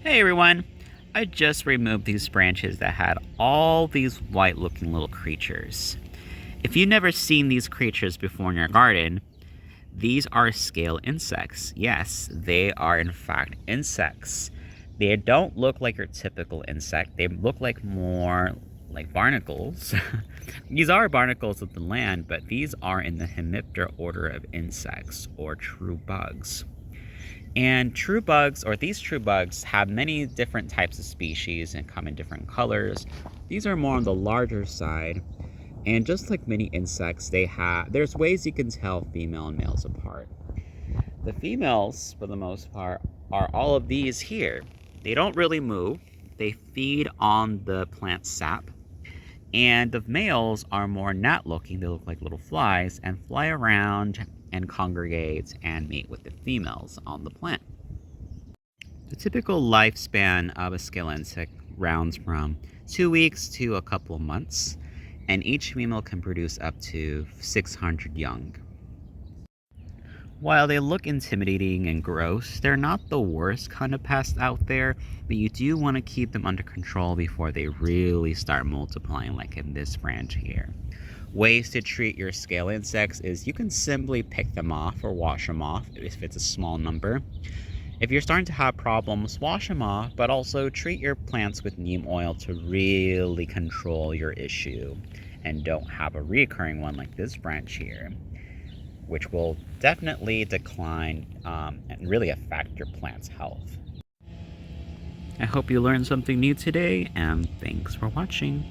Hey everyone! I just removed these branches that had all these white looking little creatures. If you've never seen these creatures before in your garden, these are scale insects. Yes, they are in fact insects. They don't look like your typical insect. They look like more like barnacles. These are barnacles of the land, but these are in the Hemiptera order of insects, or true bugs. And true bugs, or these true bugs, have many different types of species and come in different colors. These are more on the larger side. And just like many insects, there's ways you can tell female and males apart. The females, for the most part, are all of these here. They don't really move. They feed on the plant sap. And the males are more gnat looking. They look like little flies and fly around and congregate and mate with the females on the plant. The typical lifespan of a scale insect rounds from 2 weeks to a couple of months, and each female can produce up to 600 young. While they look intimidating and gross, they're not the worst kind of pest out there, but you do want to keep them under control before they really start multiplying, like in this branch here. Ways to treat your scale insects is you can simply pick them off or wash them off if it's a small number. If you're starting to have problems, wash them off, but also treat your plants with neem oil to really control your issue and don't have a recurring one like this branch here, which will definitely decline and really affect your plant's health. I hope you learned something new today, and thanks for watching.